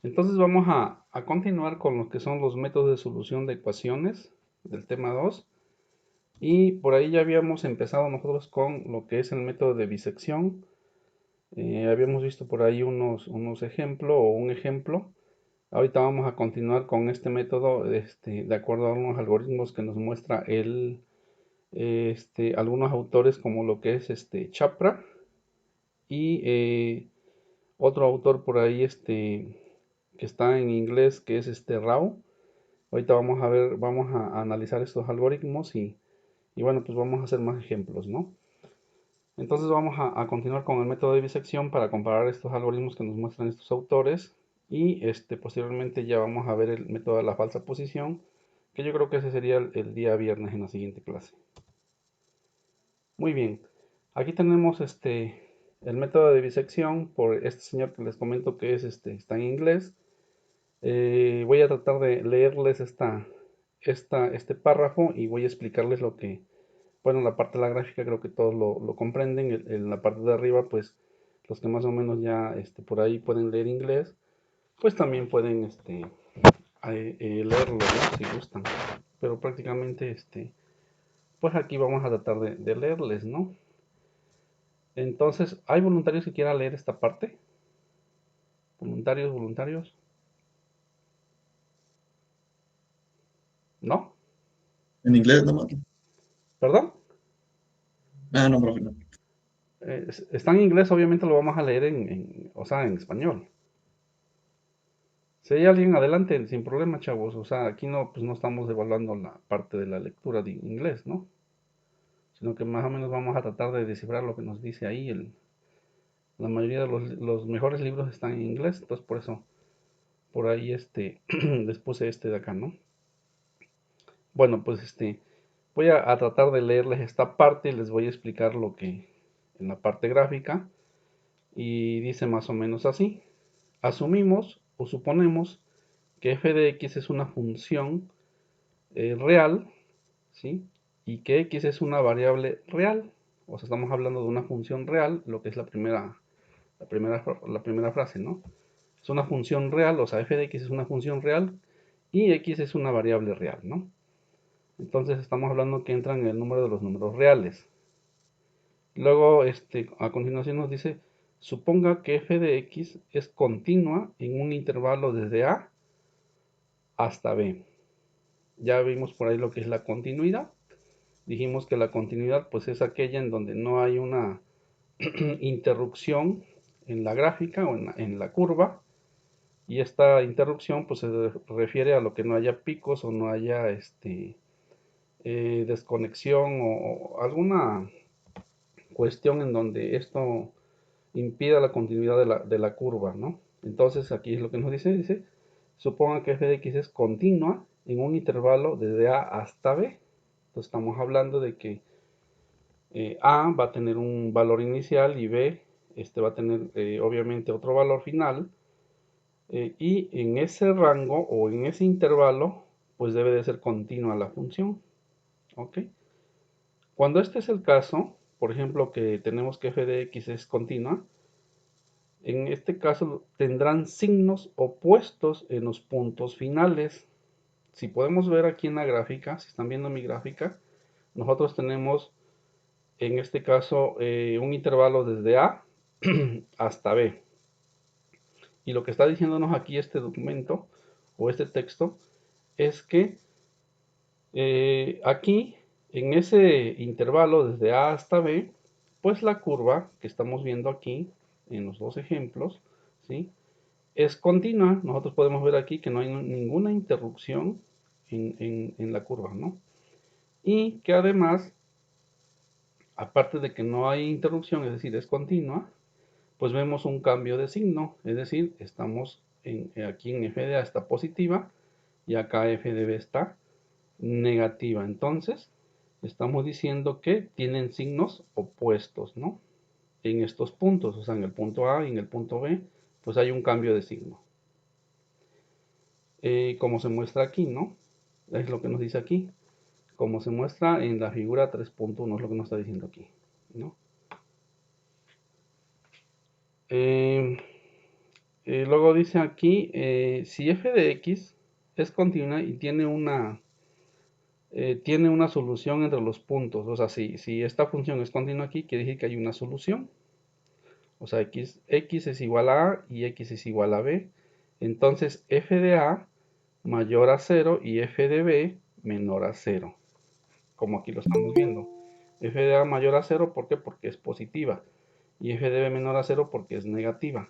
Entonces vamos a continuar con lo que son los métodos de solución de ecuaciones del tema 2. Y por ahí ya habíamos empezado nosotros con lo que es el método de bisección. Habíamos visto por ahí unos ejemplos o un ejemplo. Ahorita vamos a continuar con este método de acuerdo a unos algoritmos que nos muestra algunos autores como lo que es Chapra y otro autor por ahí que está en inglés que es Rao. Ahorita vamos a ver, vamos a analizar estos algoritmos y bueno, pues vamos a hacer más ejemplos, ¿no? Entonces vamos a continuar con el método de bisección para comparar estos algoritmos que nos muestran estos autores y posteriormente ya vamos a ver el método de la falsa posición, que yo creo que ese sería el día viernes en la siguiente clase. Muy bien, aquí tenemos el método de bisección por este señor que les comento que es está en inglés. Voy a tratar de leerles este párrafo y voy a explicarles lo que, bueno, la parte de la gráfica creo que todos lo comprenden. En la parte de arriba, pues los que más o menos ya por ahí pueden leer inglés, pues también pueden leerlo, ¿no? Si gustan. Pero prácticamente, pues aquí vamos a tratar de leerles, ¿no? Entonces, ¿hay voluntarios que quieran leer esta parte? ¿Voluntarios, voluntarios? ¿No? En inglés nomás. ¿Perdón? Ah, no, profe, no. Está en inglés, obviamente lo vamos a leer o sea, en español. Si hay alguien adelante, sin problema, chavos. O sea, aquí no, pues no estamos evaluando la parte de la lectura de inglés, ¿no? Sino que más o menos vamos a tratar de descifrar lo que nos dice ahí. La mayoría de los mejores libros están en inglés, entonces por eso, por ahí les puse de acá, ¿no? Bueno, pues voy a tratar de leerles esta parte y les voy a explicar lo que en la parte gráfica. Y dice más o menos así. Asumimos o suponemos que f de x es una función real, ¿sí? Y que x es una variable real. O sea, estamos hablando de una función real, lo que es la primera frase, ¿no? Es una función real, o sea, f de x es una función real y x es una variable real, ¿no? Entonces estamos hablando que entran en el número de los números reales. Luego, a continuación nos dice, suponga que f de x es continua en un intervalo desde a hasta b. Ya vimos por ahí lo que es la continuidad. Dijimos que la continuidad pues es aquella en donde no hay una interrupción en la gráfica o en la curva, y esta interrupción pues se refiere a lo que no haya picos o no haya desconexión o alguna cuestión en donde esto impida la continuidad de la curva, ¿no? Entonces aquí es lo que nos dice, suponga que f de x es continua en un intervalo desde a hasta b. Entonces estamos hablando de que A va a tener un valor inicial y B va a tener obviamente otro valor final, y en ese rango o en ese intervalo pues debe de ser continua la función, ¿ok? Cuando este es el caso, por ejemplo que tenemos que f de x es continua, en este caso tendrán signos opuestos en los puntos finales. Si podemos ver aquí en la gráfica, si están viendo mi gráfica, nosotros tenemos en este caso un intervalo desde A hasta B. Y lo que está diciéndonos aquí este documento o este texto es que aquí, en ese intervalo desde A hasta B, pues la curva que estamos viendo aquí en los dos ejemplos, ¿sí? Es continua. Nosotros podemos ver aquí que no hay ninguna interrupción en la curva, ¿no? Y que además, aparte de que no hay interrupción, es decir, es continua, pues vemos un cambio de signo, es decir, estamos aquí en f de a está positiva y acá f de b está negativa. Entonces, estamos diciendo que tienen signos opuestos, ¿no? En estos puntos, o sea, en el punto A y en el punto B, pues hay un cambio de signo. Como se muestra aquí, ¿no? Es lo que nos dice aquí. Como se muestra en la figura 3.1, es lo que nos está diciendo aquí, ¿no? Eh, luego dice aquí, si f de x es continua y tiene una solución entre los puntos. O sea, si esta función es continua aquí, quiere decir que hay una solución. O sea, x es igual a a y x es igual a b. Entonces f de a mayor a 0 y f de b menor a 0. Como aquí lo estamos viendo. F de a mayor a 0, ¿por qué? Porque es positiva. Y f de b menor a 0 porque es negativa.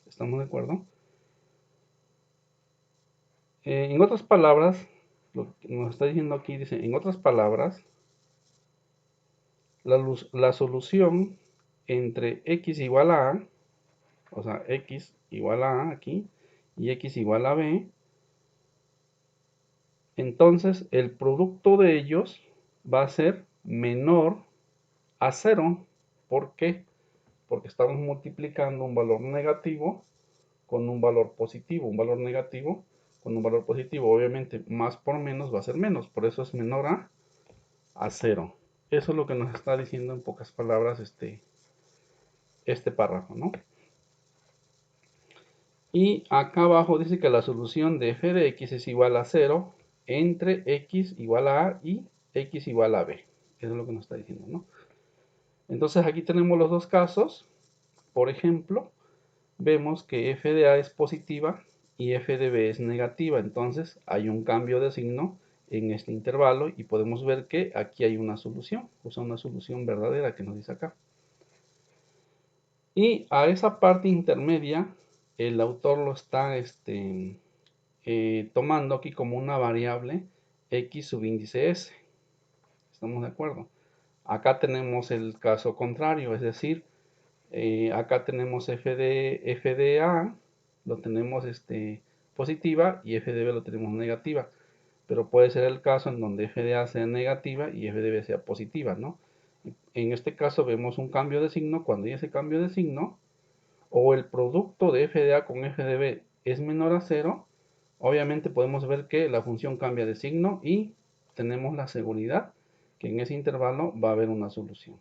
¿Estamos de acuerdo? En otras palabras, lo que nos está diciendo aquí dice, en otras palabras, la solución entre x igual a a, o sea, x igual a a aquí, y x igual a b, entonces el producto de ellos va a ser menor a 0. ¿Por qué? Porque estamos multiplicando un valor negativo con un valor positivo. Un valor negativo con un valor positivo. Obviamente, más por menos va a ser menos. Por eso es menor a 0. Eso es lo que nos está diciendo en pocas palabras este párrafo, ¿no? Y acá abajo dice que la solución de f de x es igual a 0 entre x igual a a y x igual a b. Eso es lo que nos está diciendo, ¿no? Entonces aquí tenemos los dos casos. Por ejemplo, vemos que f de a es positiva y f de b es negativa. Entonces hay un cambio de signo en este intervalo y podemos ver que aquí hay una solución, o sea, una solución verdadera que nos dice acá. Y a esa parte intermedia, el autor lo está tomando aquí como una variable x subíndice s. ¿Estamos de acuerdo? Acá tenemos el caso contrario, es decir, acá tenemos f de a, lo tenemos positiva y f de b lo tenemos negativa. Pero puede ser el caso en donde f de a sea negativa y f de b sea positiva, ¿no? En este caso vemos un cambio de signo. Cuando hay ese cambio de signo, o el producto de f de a con f de b es menor a 0, obviamente podemos ver que la función cambia de signo y tenemos la seguridad que en ese intervalo va a haber una solución.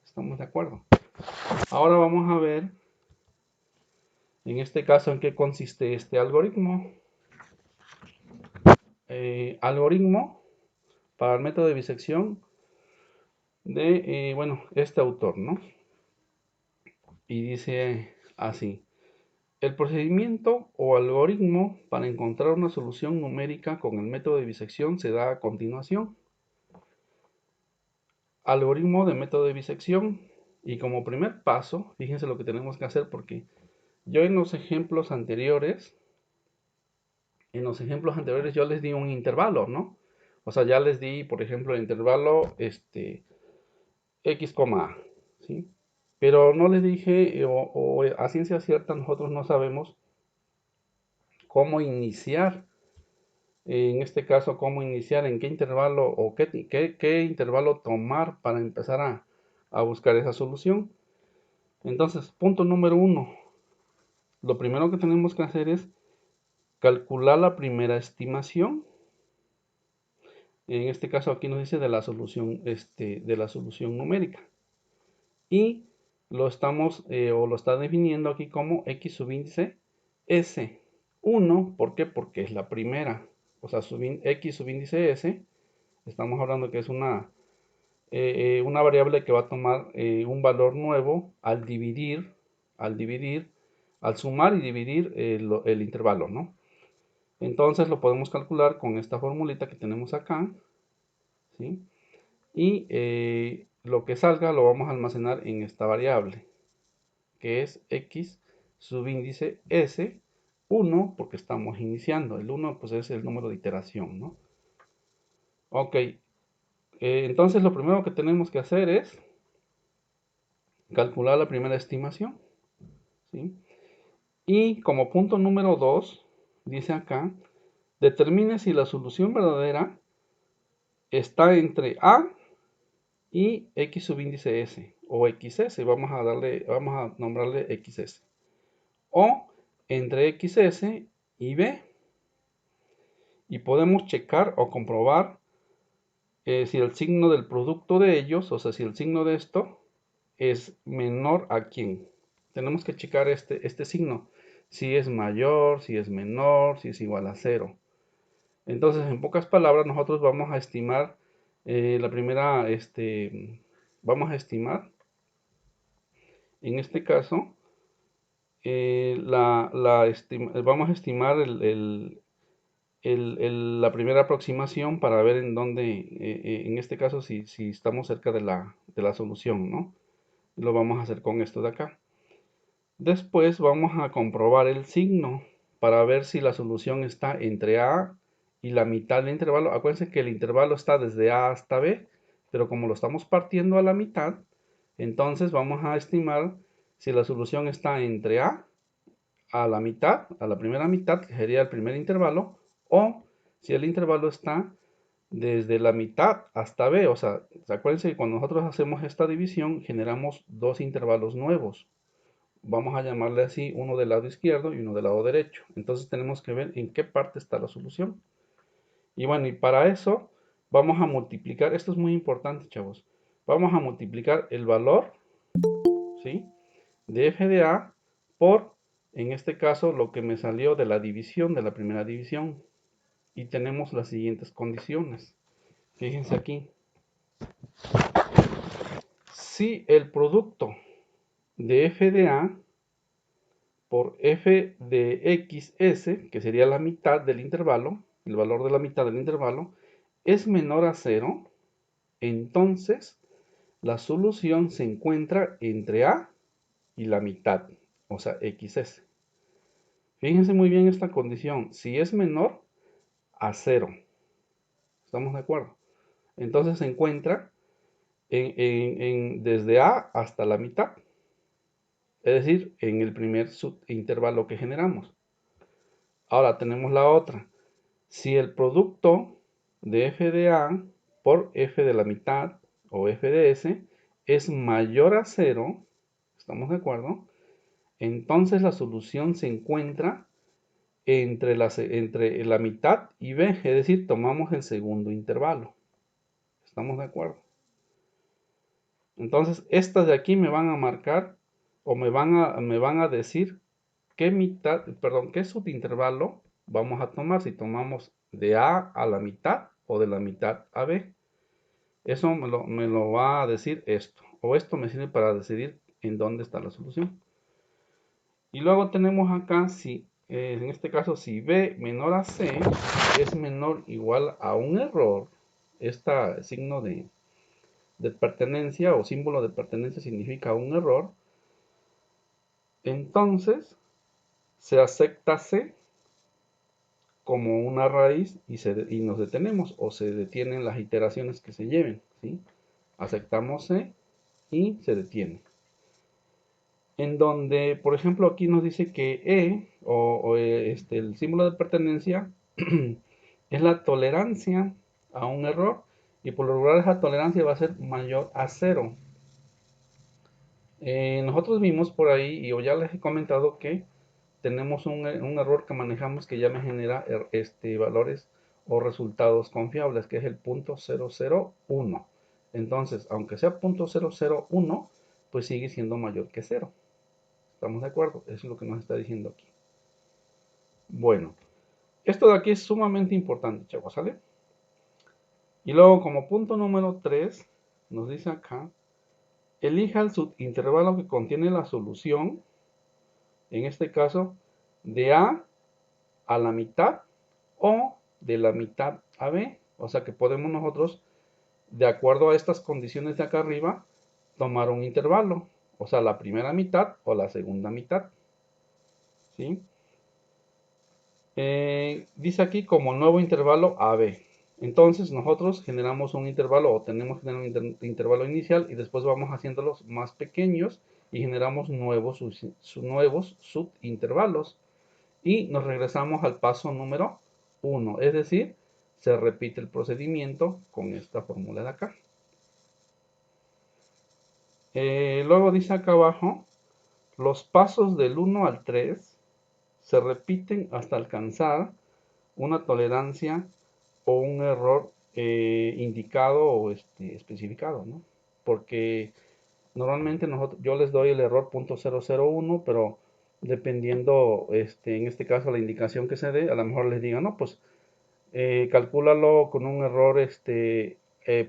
¿Estamos de acuerdo? Ahora vamos a ver, en este caso, en qué consiste este algoritmo. Algoritmo para el método de bisección de, bueno, este autor, ¿no? Y dice así: el procedimiento o algoritmo para encontrar una solución numérica con el método de bisección se da a continuación. Algoritmo de método de bisección. Y como primer paso, fíjense lo que tenemos que hacer, porque yo en los ejemplos anteriores yo les di un intervalo, ¿no? O sea, ya les di, por ejemplo, el intervalo x, a, ¿sí? Pero no les dije, o a ciencia cierta nosotros no sabemos cómo iniciar, en este caso, cómo iniciar, en qué intervalo o qué intervalo tomar para empezar a buscar esa solución. Entonces, punto número 1, lo primero que tenemos que hacer es calcular la primera estimación. En este caso aquí nos dice de la solución numérica. Y lo estamos, o lo está definiendo aquí como x subíndice S1. ¿Por qué? Porque es la primera. O sea, x subíndice S, estamos hablando que es una variable que va a tomar un valor nuevo al sumar y dividir el intervalo, ¿no? Entonces lo podemos calcular con esta formulita que tenemos acá, ¿sí? Y lo que salga lo vamos a almacenar en esta variable, que es x subíndice S1, porque estamos iniciando. El 1 pues es el número de iteración, ¿no? Ok, entonces lo primero que tenemos que hacer es calcular la primera estimación, ¿sí? Y como punto número 2, dice acá, determine si la solución verdadera está entre A y x subíndice S o XS, vamos a nombrarle XS, o entre XS y B. Y podemos checar o comprobar si el signo del producto de ellos, o sea, si el signo de esto es menor a quién. Tenemos que checar este signo. si es mayor, si es menor, si es igual a cero. Entonces, en pocas palabras, nosotros vamos a estimar la primera, vamos a estimar, en este caso, vamos a estimar la primera aproximación para ver en dónde, en este caso, si estamos cerca de la solución, ¿no? Lo vamos a hacer con esto de acá. Después vamos a comprobar el signo para ver si la solución está entre A y la mitad del intervalo. Acuérdense que el intervalo está desde A hasta B, pero como lo estamos partiendo a la mitad, entonces vamos a estimar si la solución está entre a la mitad, a la primera mitad, que sería el primer intervalo, o si el intervalo está desde la mitad hasta B. O sea, acuérdense que cuando nosotros hacemos esta división, generamos dos intervalos nuevos. Vamos a llamarle así, uno del lado izquierdo y uno del lado derecho. Entonces tenemos que ver en qué parte está la solución. Y bueno, y para eso vamos a multiplicar, esto es muy importante, chavos. Vamos a multiplicar el valor, ¿sí?, de f de a por, en este caso, lo que me salió de la división, de la primera división. Y tenemos las siguientes condiciones. Fíjense aquí. Si el producto de f de a por f de xs, que sería la mitad del intervalo, el valor de la mitad del intervalo, es menor a 0, entonces la solución se encuentra entre a y la mitad, o sea, xs. Fíjense muy bien esta condición. Si es menor a 0, ¿estamos de acuerdo? Entonces se encuentra desde a hasta la mitad, es decir, en el primer subintervalo que generamos. Ahora tenemos la otra. Si el producto de f de a por f de la mitad o f de s es mayor a 0, ¿estamos de acuerdo? Entonces la solución se encuentra entre la mitad y b, es decir, tomamos el segundo intervalo. ¿Estamos de acuerdo? Entonces estas de aquí me van a marcar o me van a decir qué mitad, perdón, qué subintervalo vamos a tomar, si tomamos de A a la mitad o de la mitad a B. Eso me lo va a decir esto, o esto me sirve para decidir en dónde está la solución. Y luego tenemos acá, si en este caso, si B menor a C es menor o igual a un error, este signo de pertenencia o símbolo de pertenencia significa un error, entonces se acepta C como una raíz y nos detenemos o se detienen las iteraciones que se lleven, ¿sí? Aceptamos C y se detiene. En donde, por ejemplo, aquí nos dice que el símbolo de pertenencia es la tolerancia a un error y por lo regular esa tolerancia va a ser mayor a 0. Nosotros vimos por ahí, y ya les he comentado que tenemos un error que manejamos que ya me genera valores o resultados confiables, que es el punto 001. Entonces, aunque sea punto 001, pues sigue siendo mayor que 0. ¿Estamos de acuerdo? Eso es lo que nos está diciendo aquí. Bueno, esto de aquí es sumamente importante, chavos, ¿sale? Y luego, como punto número 3, nos dice acá, elija el subintervalo que contiene la solución, en este caso, de a la mitad o de la mitad a b. O sea que podemos nosotros, de acuerdo a estas condiciones de acá arriba, tomar un intervalo. O sea, la primera mitad o la segunda mitad. ¿Sí? Dice aquí como nuevo intervalo AB. Entonces nosotros generamos un intervalo o tenemos que tener un intervalo inicial y después vamos haciéndolos más pequeños y generamos nuevos subintervalos. Y nos regresamos al paso número 1, es decir, se repite el procedimiento con esta fórmula de acá. Luego dice acá abajo, los pasos del 1 al 3 se repiten hasta alcanzar una tolerancia o un error indicado o especificado, ¿no? Porque normalmente yo les doy el error .001, pero dependiendo, en este caso, la indicación que se dé, a lo mejor les diga, no, pues calcúlalo con un error,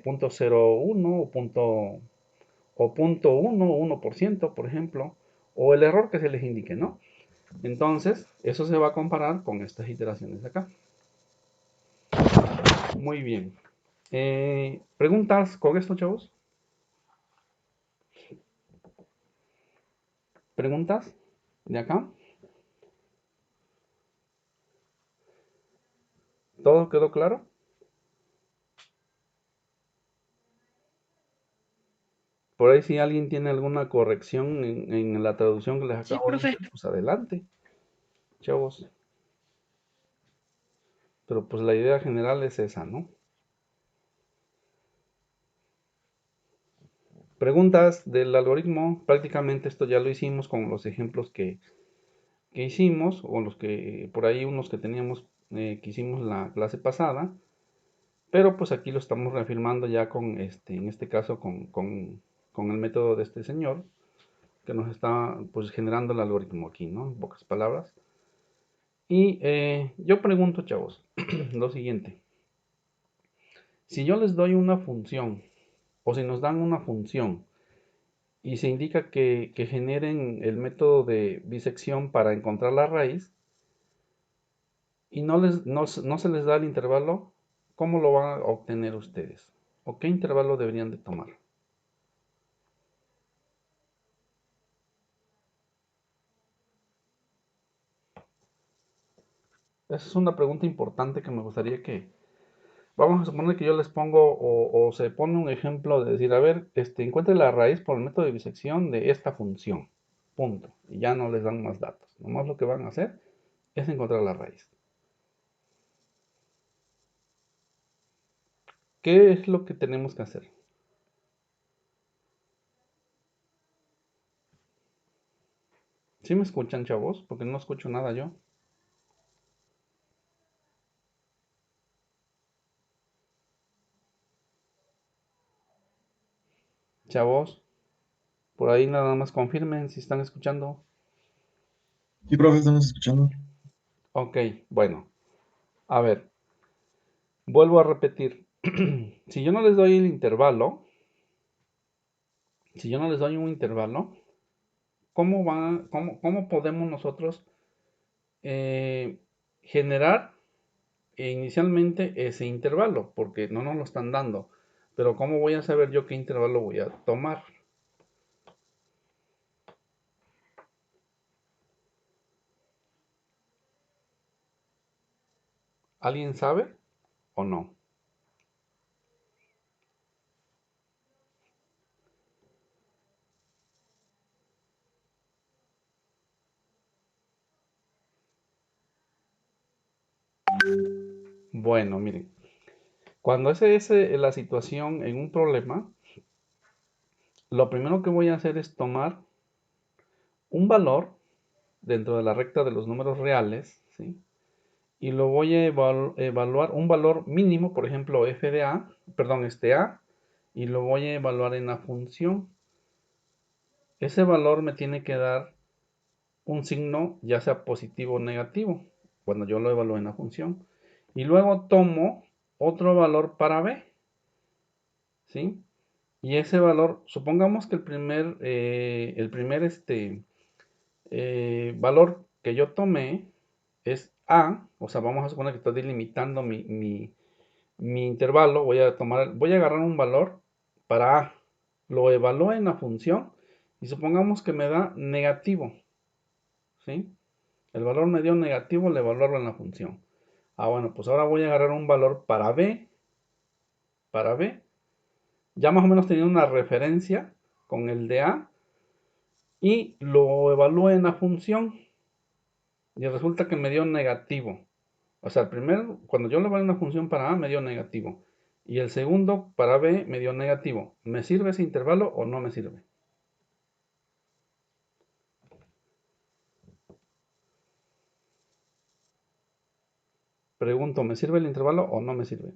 punto 0,1 o punto 1%, por ejemplo, o el error que se les indique, ¿no? Entonces, eso se va a comparar con estas iteraciones de acá. Muy bien. ¿Preguntas con esto, chavos? ¿Preguntas de acá? ¿Todo quedó claro? Por ahí si alguien tiene alguna corrección en la traducción que les Sí, acabo de profe. decir, pues adelante, chavos. Pero pues la idea general es esa, ¿no? Preguntas del algoritmo, prácticamente esto ya lo hicimos con los ejemplos que hicimos, o los que, por ahí unos que teníamos, que hicimos la clase pasada, pero pues aquí lo estamos reafirmando ya con, en este caso, con el método de este señor, que nos está pues generando el algoritmo aquí, ¿no? En pocas palabras. Y yo pregunto, chavos, lo siguiente. Si yo les doy una función, o si nos dan una función, y se indica que generen el método de bisección para encontrar la raíz, y no se les da el intervalo, ¿cómo lo van a obtener ustedes? ¿O qué intervalo deberían de tomar? Esa es una pregunta importante que me gustaría que... Vamos a suponer que yo les pongo o se pone un ejemplo de decir, a ver, encuentre la raíz por el método de bisección de esta función. Punto. Y ya no les dan más datos. Nomás lo que van a hacer es encontrar la raíz. ¿Qué es lo que tenemos que hacer? ¿Sí me escuchan, chavos? Porque no escucho nada yo. Chavos, por ahí nada más confirmen si están escuchando. Sí, profe, estamos escuchando. Ok, bueno. A ver, vuelvo a repetir. Si yo no les doy el intervalo, si yo no les doy un intervalo, cómo podemos nosotros eh, generar inicialmente ese intervalo? Porque no nos lo están dando. Pero ¿cómo voy a saber yo qué intervalo voy a tomar? ¿Alguien sabe o no? Bueno, miren, cuando esa es la situación en un problema, lo primero que voy a hacer es tomar un valor dentro de la recta de los números reales, ¿sí? Y lo voy a evaluar un valor mínimo, por ejemplo, f de a, perdón, a, y lo voy a evaluar en la función. Ese valor me tiene que dar un signo, ya sea positivo o negativo, cuando yo lo evalúo en la función. Y luego tomo otro valor para b, ¿sí? Y ese valor, supongamos que el primer valor que yo tomé es A, o sea, vamos a suponer que estoy delimitando mi intervalo, voy a agarrar un valor para A, lo evalúo en la función y supongamos que me da negativo, ¿sí? El valor me dio negativo al evaluarlo en la función. Ah, bueno, pues ahora voy a agarrar un valor para B, ya más o menos tenía una referencia con el de A, y lo evalúo en la función y resulta que me dio negativo. O sea, el primero, cuando yo le evalué una función para A, me dio negativo. Y el segundo, para B, me dio negativo. ¿Me sirve ese intervalo o no me sirve? Pregunto, ¿me sirve el intervalo o no me sirve?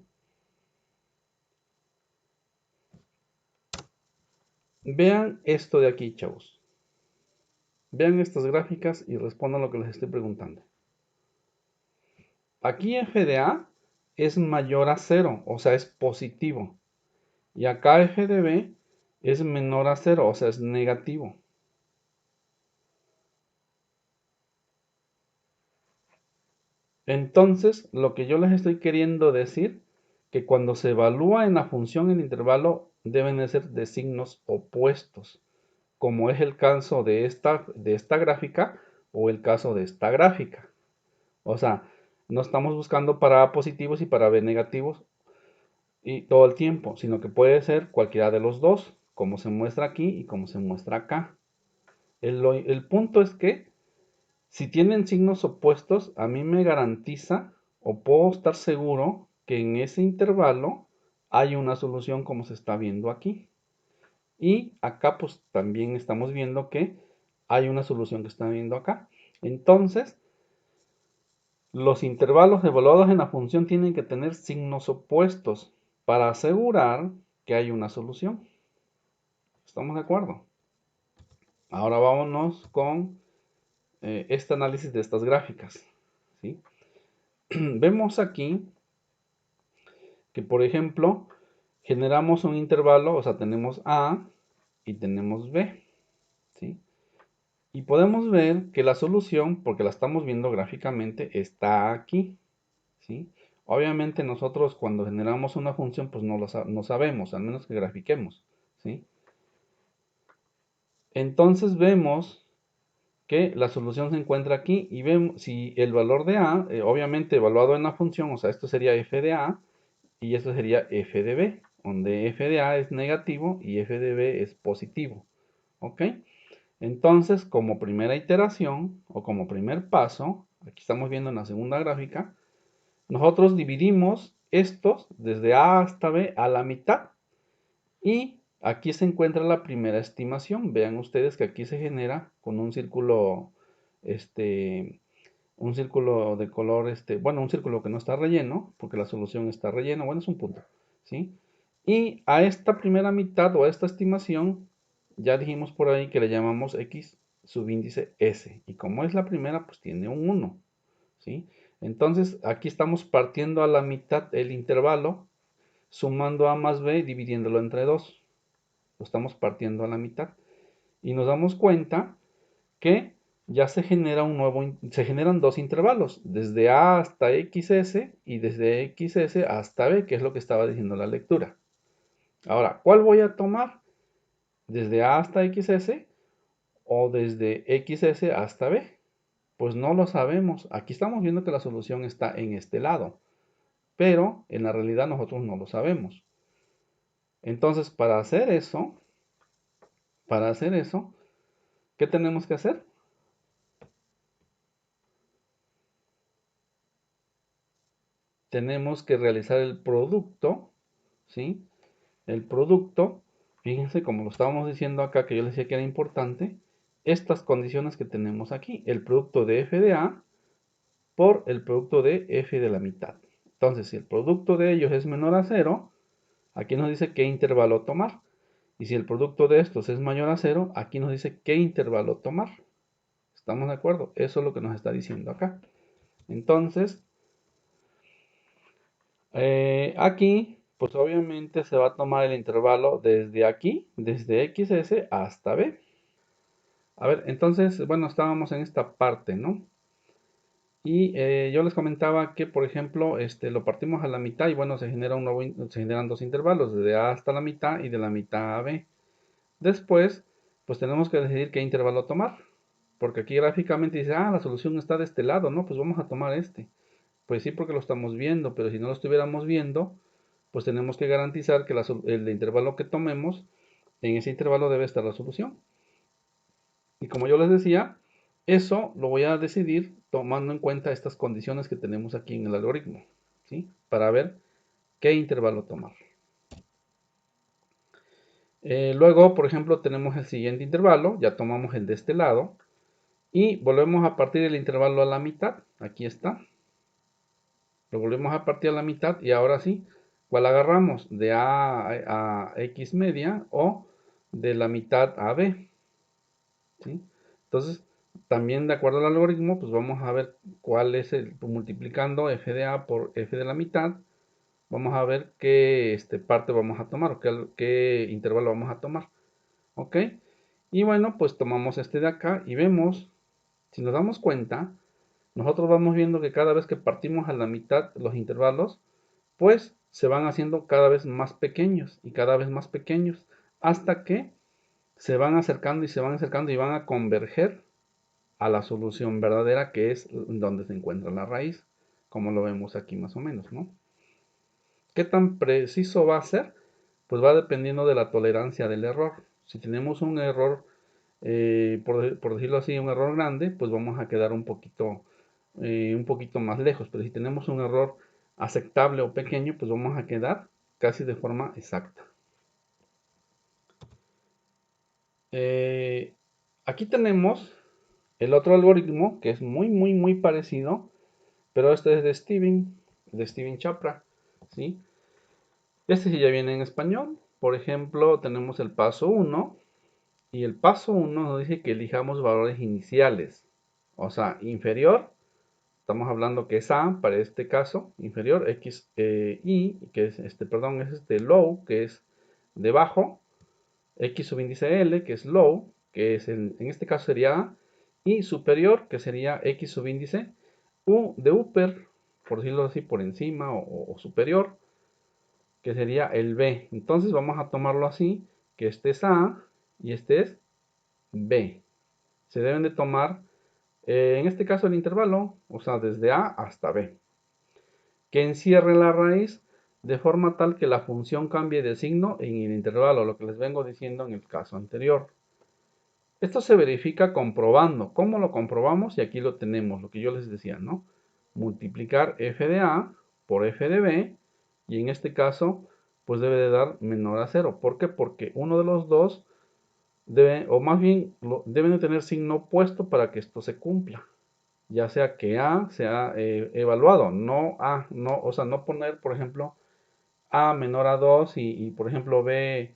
Vean esto de aquí, chavos. Vean estas gráficas y respondan lo que les estoy preguntando. Aquí f de a es mayor a 0, o sea, es positivo. Y acá f de b es menor a 0, o sea, es negativo. Entonces, lo que yo les estoy queriendo decir, que cuando se evalúa en la función el intervalo, deben de ser de signos opuestos, como es el caso de esta gráfica o el caso de esta gráfica. O sea, no estamos buscando para A positivos y para B negativos y todo el tiempo, sino que puede ser cualquiera de los dos, como se muestra aquí y como se muestra acá. El punto es que si tienen signos opuestos, a mí me garantiza o puedo estar seguro que en ese intervalo hay una solución como se está viendo aquí. Y acá pues también estamos viendo que hay una solución que está viendo acá. Entonces, los intervalos evaluados en la función tienen que tener signos opuestos para asegurar que hay una solución. ¿Estamos de acuerdo? Ahora vámonos con este análisis de estas gráficas. ¿Sí? Vemos aquí que, por ejemplo, generamos un intervalo, o sea, tenemos A y tenemos B. ¿Sí? Y podemos ver que la solución, porque la estamos viendo gráficamente, está aquí. ¿Sí? Obviamente nosotros cuando generamos una función, pues no sabemos, al menos que grafiquemos. ¿Sí? Entonces vemos que la solución se encuentra aquí y vemos si el valor de A, obviamente evaluado en la función, o sea, esto sería f de A y esto sería f de B, donde f de A es negativo y f de B es positivo. ¿Ok? Entonces, como primera iteración o como primer paso, aquí estamos viendo en la segunda gráfica, nosotros dividimos estos desde A hasta B a la mitad y aquí se encuentra la primera estimación. Vean ustedes que aquí se genera con un círculo de color, bueno, un círculo que no está relleno, porque la solución está rellena, bueno, es un punto, ¿sí? Y a esta primera mitad o a esta estimación, ya dijimos por ahí que le llamamos x subíndice s, y como es la primera, pues tiene un 1, ¿sí? Entonces, aquí estamos partiendo a la mitad el intervalo, sumando a más b y dividiéndolo entre 2. Lo estamos partiendo a la mitad. Y nos damos cuenta que ya se generan dos intervalos, desde A hasta XS y desde XS hasta B, que es lo que estaba diciendo la lectura. Ahora, ¿cuál voy a tomar? ¿Desde A hasta XS o desde XS hasta B? Pues no lo sabemos. Aquí estamos viendo que la solución está en este lado, pero en la realidad nosotros no lo sabemos. Entonces, para hacer eso, ¿qué tenemos que hacer? Tenemos que realizar el producto, ¿sí? El producto, fíjense como lo estábamos diciendo acá, que yo les decía que era importante, estas condiciones que tenemos aquí, el producto de f de a por el producto de f de la mitad. Entonces, si el producto de ellos es menor a 0, aquí nos dice qué intervalo tomar. Y si el producto de estos es mayor a 0, aquí nos dice qué intervalo tomar. ¿Estamos de acuerdo? Eso es lo que nos está diciendo acá. Entonces, aquí, pues obviamente se va a tomar el intervalo desde aquí, desde XS hasta B. A ver, entonces, bueno, estábamos en esta parte, ¿no? Y yo les comentaba que, por ejemplo, lo partimos a la mitad y bueno, se generan dos intervalos, desde A hasta la mitad y de la mitad a B. Después, pues tenemos que decidir qué intervalo tomar, porque aquí gráficamente dice, la solución está de este lado, ¿no? Pues vamos a tomar este. Pues sí, porque lo estamos viendo, pero si no lo estuviéramos viendo, pues tenemos que garantizar que el intervalo que tomemos, en ese intervalo debe estar la solución. Y como yo les decía, eso lo voy a decidir tomando en cuenta estas condiciones que tenemos aquí en el algoritmo, ¿sí? Para ver qué intervalo tomar. Luego, por ejemplo, tenemos el siguiente intervalo, ya tomamos el de este lado, y volvemos a partir el intervalo a la mitad, aquí está. Lo volvemos a partir a la mitad y ahora sí, ¿cuál agarramos? ¿De A a X media o de la mitad a B? ¿Sí? Entonces, también de acuerdo al algoritmo, pues vamos a ver cuál es el, pues, multiplicando f de a por f de la mitad, vamos a ver qué parte vamos a tomar o qué intervalo vamos a tomar. ¿Ok? Y bueno, pues tomamos este de acá y vemos, si nos damos cuenta, nosotros vamos viendo que cada vez que partimos a la mitad los intervalos, pues se van haciendo cada vez más pequeños y cada vez más pequeños, hasta que se van acercando y se van acercando y van a converger a la solución verdadera, que es donde se encuentra la raíz, como lo vemos aquí más o menos, ¿no? ¿Qué tan preciso va a ser? Pues va dependiendo de la tolerancia del error. Si tenemos un error, por decirlo así, un error grande, pues vamos a quedar un poquito más lejos. Pero si tenemos un error aceptable o pequeño, pues vamos a quedar casi de forma exacta. Eh, Aquí tenemos el otro algoritmo que es muy parecido, pero este es de Steven Chopra, ¿sí? Este sí ya viene en español. Por ejemplo, tenemos el paso 1 y el paso 1 nos dice que elijamos valores iniciales, o sea, inferior, estamos hablando que es A para este caso, inferior, X, Y, que es perdón, es low, que es debajo, X subíndice L, que es low, que es en este caso sería A, y superior, que sería X subíndice U de upper, por decirlo así, por encima o superior, que sería el B. Entonces vamos a tomarlo así, que este es A y este es B. Se deben de tomar, en este caso el intervalo, o sea, desde A hasta B, que encierre la raíz de forma tal que la función cambie de signo en el intervalo, lo que les vengo diciendo en el caso anterior. Esto se verifica comprobando. ¿Cómo lo comprobamos? Y aquí lo tenemos, lo que yo les decía, ¿no? Multiplicar f de a por f de b, y en este caso, pues debe de dar menor a 0. ¿Por qué? Porque uno de los dos debe, o más bien, deben de tener signo opuesto para que esto se cumpla. Ya sea que a sea evaluado, no a, no, o sea, no poner, por ejemplo, a menor a 2 y, por ejemplo, b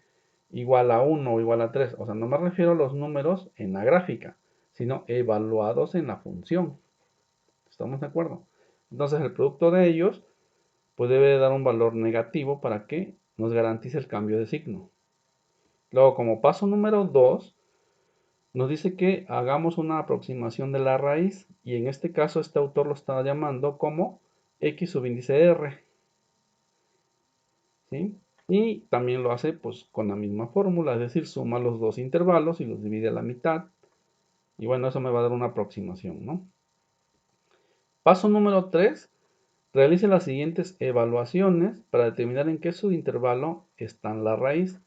igual a 1 o igual a 3. O sea, no me refiero a los números en la gráfica, sino evaluados en la función. ¿Estamos de acuerdo? Entonces el producto de ellos pues debe dar un valor negativo para que nos garantice el cambio de signo. Luego, como paso número 2, nos dice que hagamos una aproximación de la raíz, y en este caso este autor lo está llamando como x subíndice r, ¿sí? Y también lo hace pues con la misma fórmula, es decir, suma los dos intervalos y los divide a la mitad. Y bueno, eso me va a dar una aproximación, ¿no? Paso número 3, realice las siguientes evaluaciones para determinar en qué subintervalo está la raíz.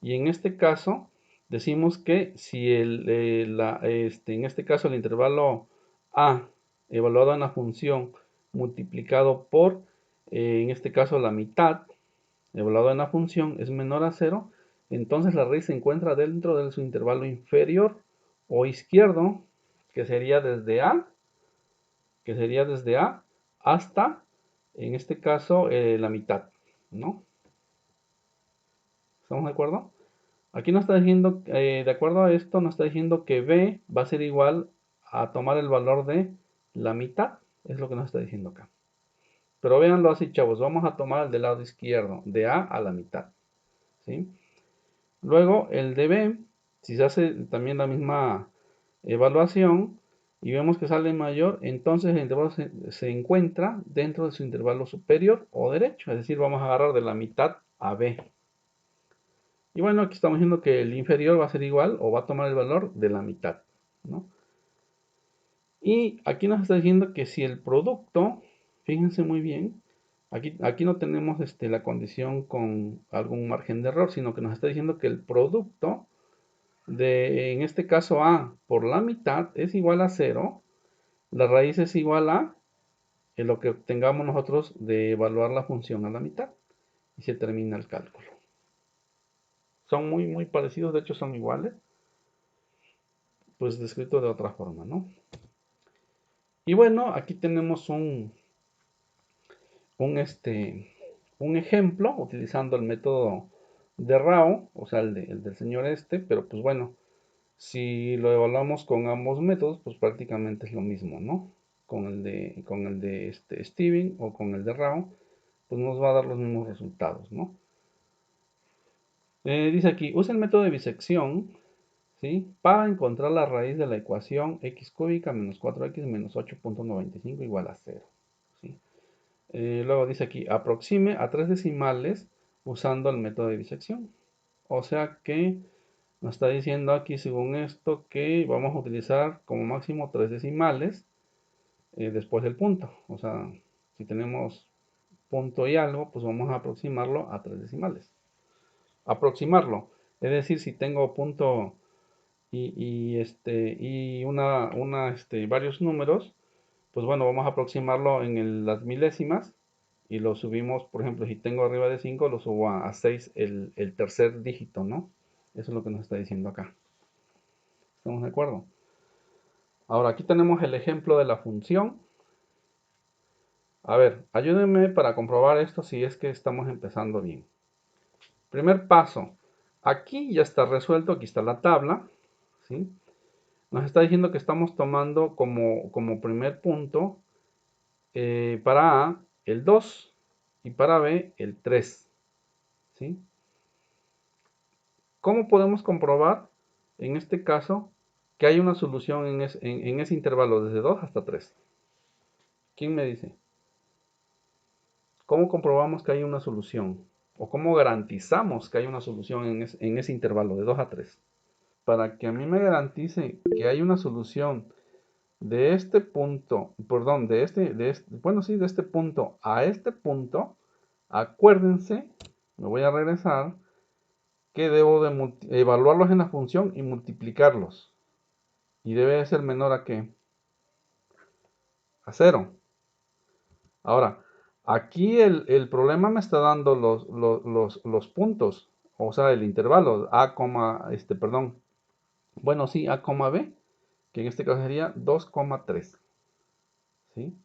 Y en este caso, decimos que si en este caso el intervalo A evaluado en la función multiplicado por, en este caso la mitad, evaluado en la función es menor a 0, entonces la raíz se encuentra dentro de su intervalo inferior o izquierdo, que sería desde A, hasta, en este caso, la mitad, ¿no? ¿Estamos de acuerdo? Aquí nos está diciendo, de acuerdo a esto, nos está diciendo que B va a ser igual a tomar el valor de la mitad, es lo que nos está diciendo acá. Pero véanlo así, chavos, vamos a tomar el del lado izquierdo, de A a la mitad, ¿sí? Luego el de B, si se hace también la misma evaluación y vemos que sale mayor, entonces el intervalo se encuentra dentro de su intervalo superior o derecho, es decir, vamos a agarrar de la mitad a B. Y bueno, aquí estamos viendo que el inferior va a ser igual o va a tomar el valor de la mitad, ¿no? Y aquí nos está diciendo que si el producto, fíjense muy bien, aquí no tenemos la condición con algún margen de error, sino que nos está diciendo que el producto de, en este caso A por la mitad es igual a 0, la raíz es igual a lo que obtengamos nosotros de evaluar la función a la mitad, y se termina el cálculo. Son muy parecidos, de hecho son iguales, pues descrito de otra forma, ¿no? Y bueno, aquí tenemos un, un ejemplo utilizando el método de Rao, o sea, el del señor pero pues bueno, Si lo evaluamos con ambos métodos, pues prácticamente es lo mismo, ¿no? Con el de Steven o con el de Rao, pues nos va a dar los mismos resultados, ¿no? Dice aquí, usa el método de bisección, ¿sí? Para encontrar la raíz de la ecuación x cúbica menos 4x menos 8.95 igual a 0, ¿sí? Luego dice aquí, aproxime a 3 decimales usando el método de bisección. O sea que nos está diciendo aquí, según esto, que vamos a utilizar como máximo 3 decimales después del punto. O sea, si tenemos punto y algo, pues vamos a aproximarlo a 3 decimales. Aproximarlo. Es decir, si tengo punto y varios números, pues bueno, vamos a aproximarlo en las milésimas y lo subimos, por ejemplo, si tengo arriba de 5, lo subo a 6 el tercer dígito, ¿no? Eso es lo que nos está diciendo acá. ¿Estamos de acuerdo? Ahora, aquí tenemos el ejemplo de la función. A ver, ayúdenme para comprobar esto si es que estamos empezando bien. Primer paso. Aquí ya está resuelto, aquí está la tabla, ¿sí? Nos está diciendo que estamos tomando como primer punto para A el 2 y para B el 3, ¿sí? ¿Cómo podemos comprobar en este caso que hay una solución en ese intervalo desde 2 hasta 3? ¿Quién me dice? ¿Cómo comprobamos que hay una solución? ¿O cómo garantizamos que hay una solución en ese intervalo de 2 a 3? Para que a mí me garantice que hay una solución de este punto, perdón, de este punto a este punto, acuérdense, me voy a regresar, que debo de evaluarlos en la función y multiplicarlos. Y debe de ser menor a ¿qué? A 0. Ahora, aquí el problema me está dando los puntos, o sea, el intervalo A, perdón, bueno, sí, A, B, que en este caso sería 2,3, ¿sí?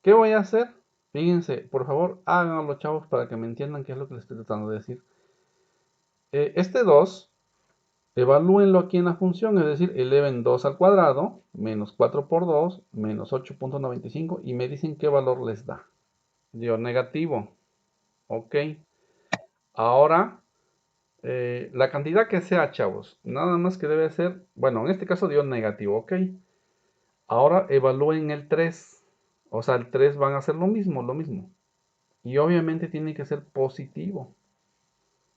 ¿Qué voy a hacer? Fíjense, por favor, háganlo, chavos, para que me entiendan qué es lo que les estoy tratando de decir. Este 2, evalúenlo aquí en la función, es decir, eleven 2 al cuadrado, menos 4 por 2, menos 8.95, y me dicen qué valor les da. Dio negativo. Ok. Ahora, la cantidad que sea, chavos, nada más que debe ser, bueno, en este caso dio negativo, ok. Ahora evalúen el 3. O sea, el 3 van a ser lo mismo, lo mismo. Y obviamente tiene que ser positivo.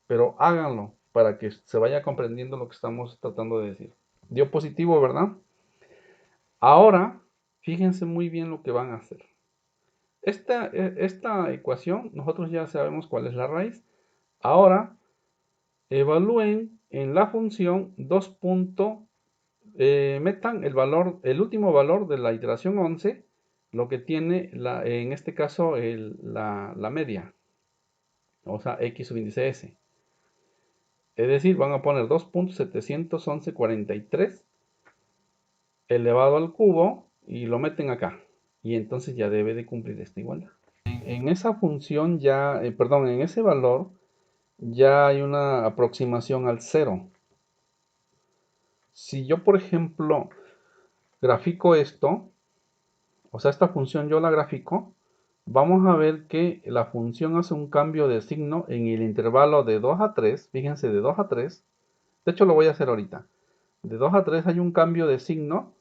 Pero háganlo para que se vaya comprendiendo lo que estamos tratando de decir. Dio positivo, ¿verdad? Ahora, fíjense muy bien lo que van a hacer. Esta ecuación, nosotros ya sabemos cuál es la raíz. Ahora, evalúen en la función metan el último valor de la iteración 11, lo que tiene en este caso la media, o sea, x subíndice s. Es decir, van a poner 2.71143 elevado al cubo y lo meten acá. Y entonces ya debe de cumplir esta igualdad. En esa función ya, perdón, en ese valor ya hay una aproximación al cero. Si yo, por ejemplo, grafico esto, o sea, esta función yo la grafico, vamos a ver que la función hace un cambio de signo en el intervalo de 2 a 3. Fíjense, de 2 a 3. De hecho, lo voy a hacer ahorita. De 2 a 3 hay un cambio de signo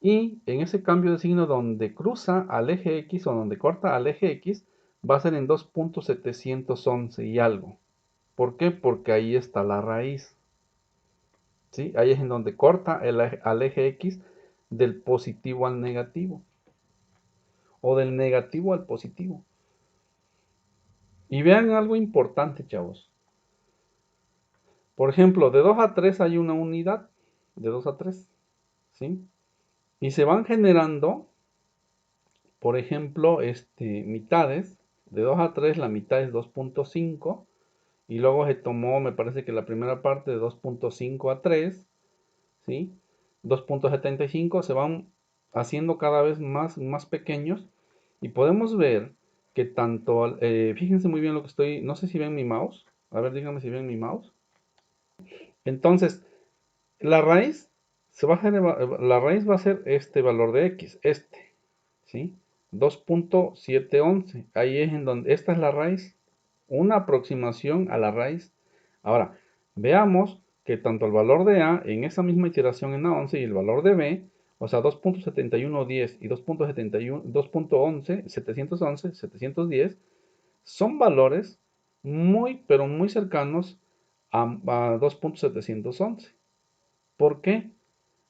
y en ese cambio de signo donde cruza al eje X o donde corta al eje X va a ser en 2.711 y algo. ¿Por qué? Porque ahí está la raíz. ¿Sí? Ahí es en donde corta al eje X del positivo al negativo o del negativo al positivo. Y vean algo importante, chavos. Por ejemplo, de 2 a 3 hay una unidad, de 2 a 3, ¿sí? Y se van generando, por ejemplo, mitades. De 2 a 3 la mitad es 2.5 y luego se tomó, me parece que la primera parte de 2.5 a 3, ¿sí? 2.75 se van haciendo cada vez más pequeños y podemos ver que tanto, fíjense muy bien lo que estoy, no sé si ven mi mouse, a ver díganme si ven mi mouse. Entonces, La raíz la raíz va a ser este valor de x, ¿sí? 2.711. Ahí es en donde, esta es la raíz, una aproximación a la raíz. Ahora, veamos que tanto el valor de A en esa misma iteración en A11 y el valor de B, o sea, 2.7110 y 711, son valores muy, pero muy cercanos a 2.711. ¿Por qué?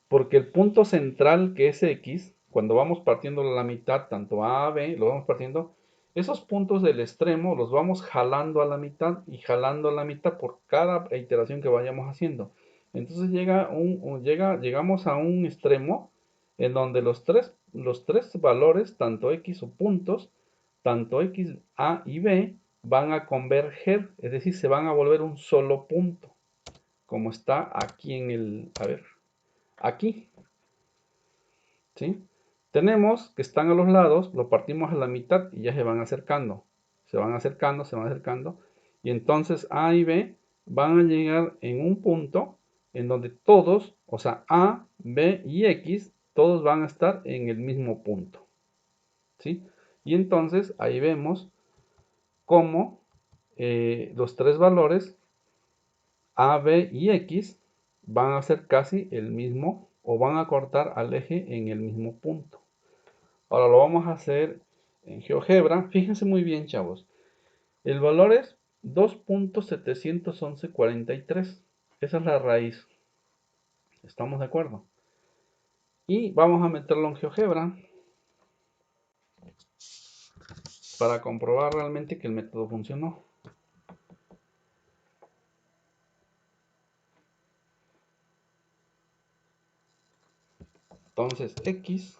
Porque el punto central que es X, cuando vamos partiendo la mitad, tanto A B, lo vamos partiendo, esos puntos del extremo los vamos jalando a la mitad y jalando a la mitad por cada iteración que vayamos haciendo. Entonces llegamos a un extremo en donde los tres valores, tanto X o puntos, tanto X, A y B, van a converger, es decir, se van a volver un solo punto, como está aquí en el, a ver, aquí, ¿sí? Tenemos que están a los lados, lo partimos a la mitad y ya se van acercando. Se van acercando, se van acercando. Y entonces A y B van a llegar en un punto en donde todos, o sea, A, B y X, todos van a estar en el mismo punto. ¿Sí? Y entonces ahí vemos cómo los tres valores A, B y X van a ser casi el mismo o van a cortar al eje en el mismo punto. Ahora lo vamos a hacer en GeoGebra. Fíjense muy bien, chavos. El valor es 2.711.43. Esa es la raíz. ¿Estamos de acuerdo? Y vamos a meterlo en GeoGebra para comprobar realmente que el método funcionó. Entonces, X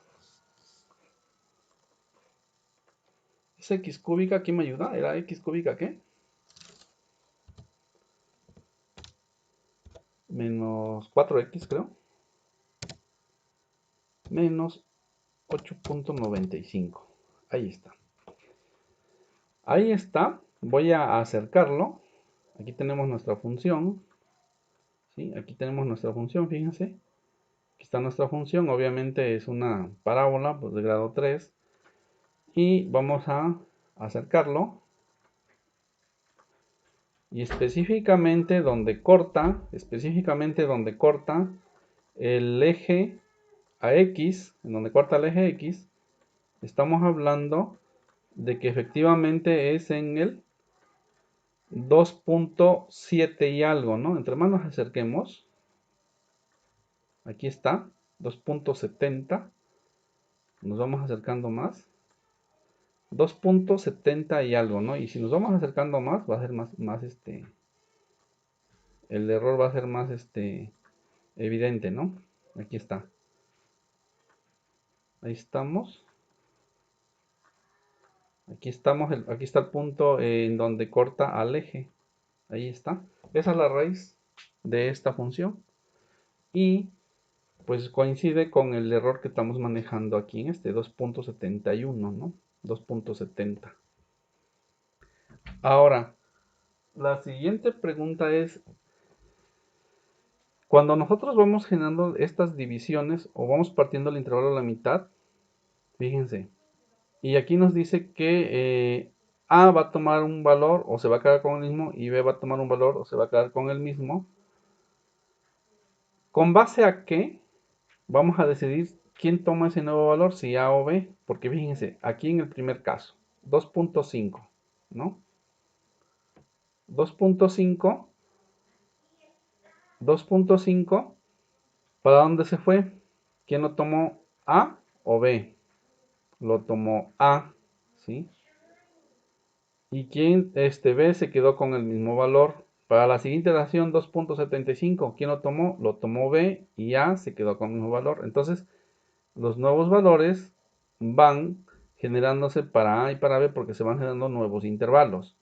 es X cúbica. ¿Quién me ayuda? ¿Era X cúbica qué? Menos 4X, creo. Menos 8.95. Ahí está. Ahí está. Voy a acercarlo. Aquí tenemos nuestra función. ¿Sí? Aquí tenemos nuestra función, fíjense. Aquí está nuestra función. Obviamente es una parábola pues, de grado 3. Y vamos a acercarlo. Y específicamente donde corta el eje a X, en donde corta el eje X, estamos hablando de que efectivamente es en el 2.7 y algo, ¿no? Entre más nos acerquemos, aquí está, 2.70, nos vamos acercando más, 2.70 y algo, ¿no? Y si nos vamos acercando más, va a ser más el error va a ser más evidente, ¿no? Aquí está. Ahí estamos. Aquí estamos, aquí está el punto en donde corta al eje. Ahí está. Esa es la raíz de esta función. Y pues coincide con el error que estamos manejando aquí en este 2.71, ¿no? 2.70. Ahora, la siguiente pregunta es, cuando nosotros vamos generando estas divisiones o vamos partiendo el intervalo a la mitad, fíjense, y aquí nos dice que A va a tomar un valor o se va a quedar con el mismo y B va a tomar un valor o se va a quedar con el mismo. ¿Con base a qué vamos a decidir quién toma ese nuevo valor, si A o B? Porque fíjense, aquí en el primer caso, 2.5, ¿no? 2.5, 2.5, ¿para dónde se fue? ¿Quién lo tomó? ¿A o B? Lo tomó A, ¿sí? Y quién B se quedó con el mismo valor. Para la siguiente iteración 2.75, ¿quién lo tomó? Lo tomó B y A se quedó con el mismo valor. Entonces, los nuevos valores van generándose para A y para B porque se van generando nuevos intervalos.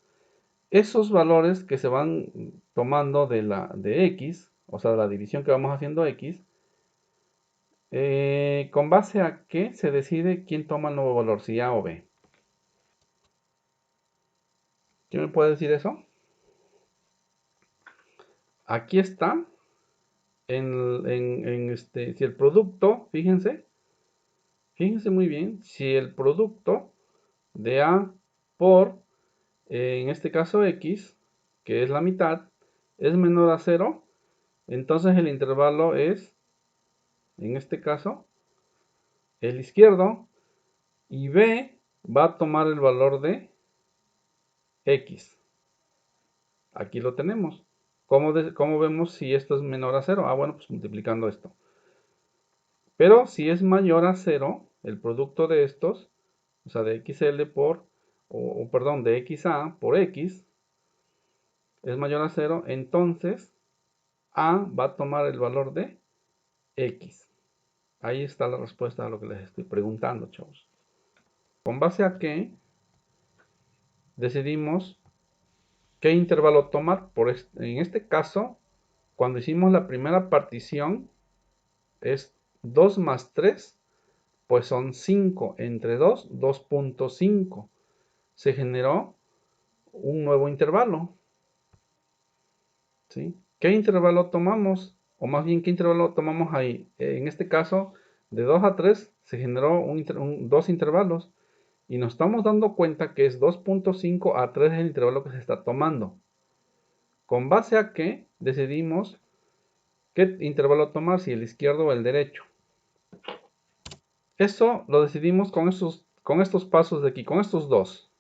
Esos valores que se van tomando de X, o sea, de la división que vamos haciendo X, ¿con base a qué se decide quién toma el nuevo valor, si A o B? ¿Quién me puede decir eso? Aquí está si el producto, fíjense muy bien, si el producto de A por, en este caso X, que es la mitad, es menor a 0, entonces el intervalo es, en este caso, el izquierdo, y B va a tomar el valor de X. Aquí lo tenemos. ¿Cómo vemos si esto es menor a 0? Ah, bueno, pues multiplicando esto. Pero si es mayor a 0, el producto de estos, o sea, de XL por, perdón, de XA por X, es mayor a 0, entonces A va a tomar el valor de X. Ahí está la respuesta a lo que les estoy preguntando, chavos. ¿Con base a qué decidimos qué intervalo tomar? En este caso, cuando hicimos la primera partición, es 2 más 3, pues son 5. Entre 2, 2.5. Se generó un nuevo intervalo. ¿Sí? ¿Qué intervalo tomamos? O más bien, ¿qué intervalo tomamos ahí? En este caso, de 2 a 3 se generó dos intervalos. Y nos estamos dando cuenta que es 2.5 a 3 el intervalo que se está tomando. ¿Con base a qué decidimos qué intervalo tomar? Si el izquierdo o el derecho. Eso lo decidimos con estos pasos de aquí, con estos dos.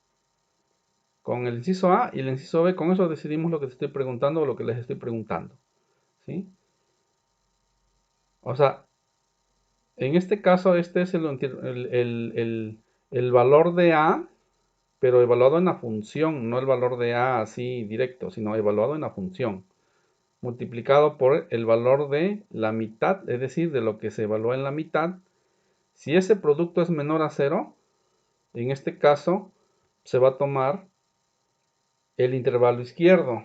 Con el inciso A y el inciso B, con eso decidimos lo que te estoy preguntando o lo que les estoy preguntando. ¿Sí? O sea, en este caso, este es el valor de A, pero evaluado en la función, no el valor de A así directo, sino evaluado en la función, multiplicado por el valor de la mitad, es decir, de lo que se evalúa en la mitad. Si ese producto es menor a 0, en este caso se va a tomar el intervalo izquierdo,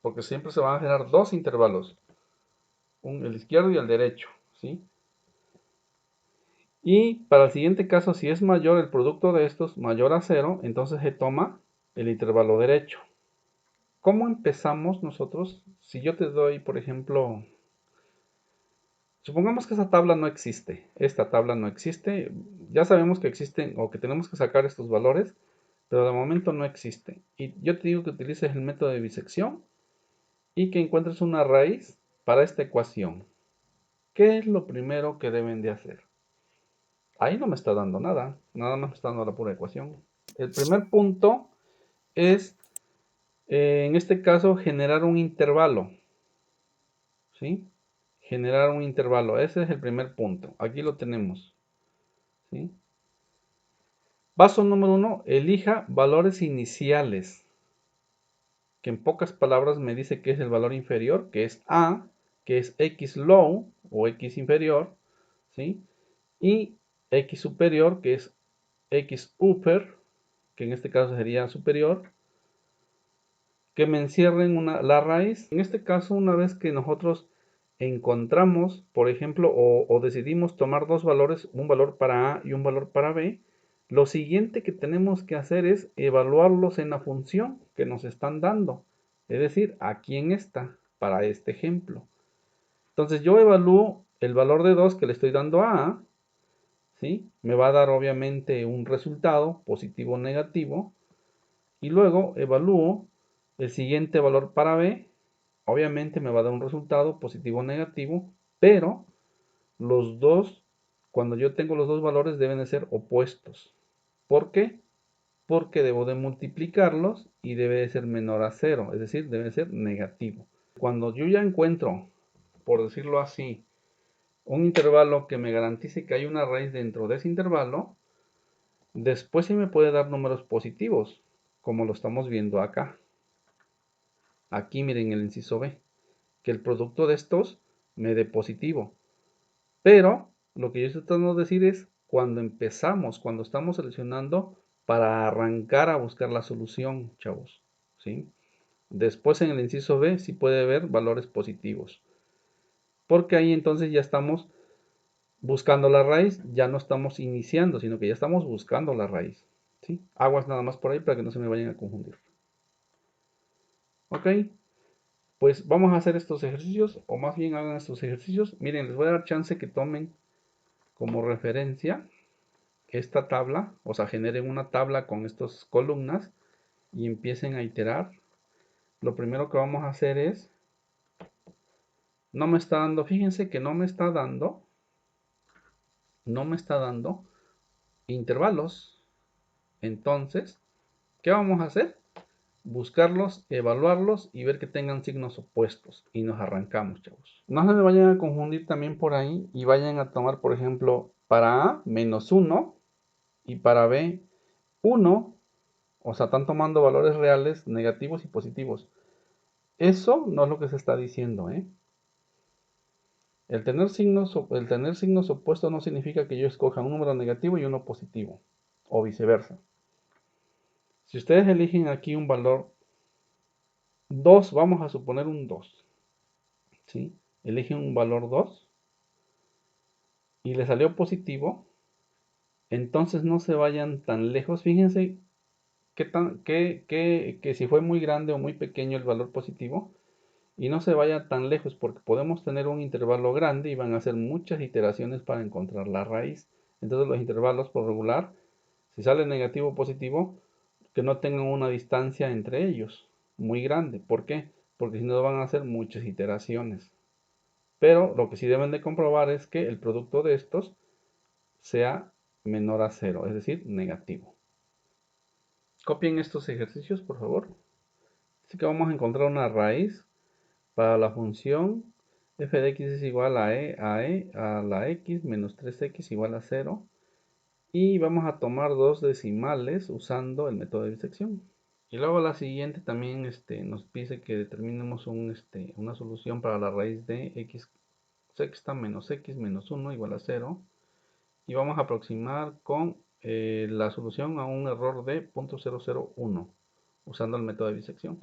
porque siempre se van a generar dos intervalos, el izquierdo y el derecho, ¿sí? Y para el siguiente caso, si es mayor el producto de estos, mayor a 0, entonces se toma el intervalo derecho. ¿Cómo empezamos nosotros? Si yo te doy, por ejemplo, supongamos que esa tabla no existe, esta tabla no existe, ya sabemos que existen o que tenemos que sacar estos valores, pero de momento no existe. Y yo te digo que utilices el método de bisección y que encuentres una raíz para esta ecuación. ¿Qué es lo primero que deben de hacer? Ahí no me está dando nada, nada más me está dando la pura ecuación. El primer punto es, en este caso, generar un intervalo. ¿Sí? Generar un intervalo. Ese es el primer punto. Aquí lo tenemos. ¿Sí? Paso número 1. Elija valores iniciales. Que en pocas palabras me dice que es el valor inferior, que es A, que es X low o X inferior. ¿Sí? Y X superior, que es X upper, que en este caso sería superior, que me encierren la raíz. En este caso, una vez que nosotros encontramos, por ejemplo, o decidimos tomar dos valores, un valor para A y un valor para B, lo siguiente que tenemos que hacer es evaluarlos en la función que nos están dando. Es decir, aquí en esta, para este ejemplo. Entonces yo evalúo el valor de 2 que le estoy dando a A, ¿sí? Me va a dar obviamente un resultado, positivo o negativo, y luego evalúo el siguiente valor para B, obviamente me va a dar un resultado positivo o negativo, pero los dos, cuando yo tengo los dos valores, deben de ser opuestos. ¿Por qué? Porque debo de multiplicarlos y debe de ser menor a 0, es decir, debe de ser negativo. Cuando yo ya encuentro, por decirlo así, un intervalo que me garantice que hay una raíz dentro de ese intervalo, después sí me puede dar números positivos, como lo estamos viendo acá. Aquí miren el inciso B, que el producto de estos me dé positivo. Pero lo que yo estoy tratando de decir es cuando empezamos, cuando estamos seleccionando para arrancar a buscar la solución, chavos. ¿Sí? Después en el inciso B sí puede haber valores positivos. Porque ahí entonces ya estamos buscando la raíz, ya no estamos iniciando, sino que ya estamos buscando la raíz. ¿Sí? Aguas nada más por ahí para que no se me vayan a confundir. ¿Ok? Pues vamos a hacer estos ejercicios, o más bien hagan estos ejercicios. Miren, les voy a dar chance que tomen como referencia esta tabla, o sea, generen una tabla con estas columnas y empiecen a iterar. Lo primero que vamos a hacer es, no me está dando, fíjense que no me está dando intervalos. Entonces, ¿qué vamos a hacer? Buscarlos, evaluarlos y ver que tengan signos opuestos. Y nos arrancamos, chavos. No se me vayan a confundir también por ahí y vayan a tomar, por ejemplo, para A, -1 y para B, 1. O sea, están tomando valores reales, negativos y positivos. Eso no es lo que se está diciendo, ¿eh? El tener signos opuestos no significa que yo escoja un número negativo y uno positivo, o viceversa. Si ustedes eligen aquí un valor 2, vamos a suponer un 2, ¿sí? Eligen un valor 2 y le salió positivo, entonces no se vayan tan lejos. Fíjense que si fue muy grande o muy pequeño el valor positivo, y no se vaya tan lejos porque podemos tener un intervalo grande y van a ser muchas iteraciones para encontrar la raíz. Entonces los intervalos por regular, si sale negativo o positivo, que no tengan una distancia entre ellos muy grande. ¿Por qué? Porque si no van a ser muchas iteraciones. Pero lo que sí deben de comprobar es que el producto de estos sea menor a cero, es decir, negativo. Copien estos ejercicios, por favor. Así que vamos a encontrar una raíz para la función f de x es igual a a la x menos 3x igual a 0. Y vamos a tomar dos decimales usando el método de bisección. Y luego la siguiente también nos dice que determinemos una solución para la raíz de x sexta menos x menos 1 igual a 0. Y vamos a aproximar con la solución a un error de 0.001 usando el método de bisección.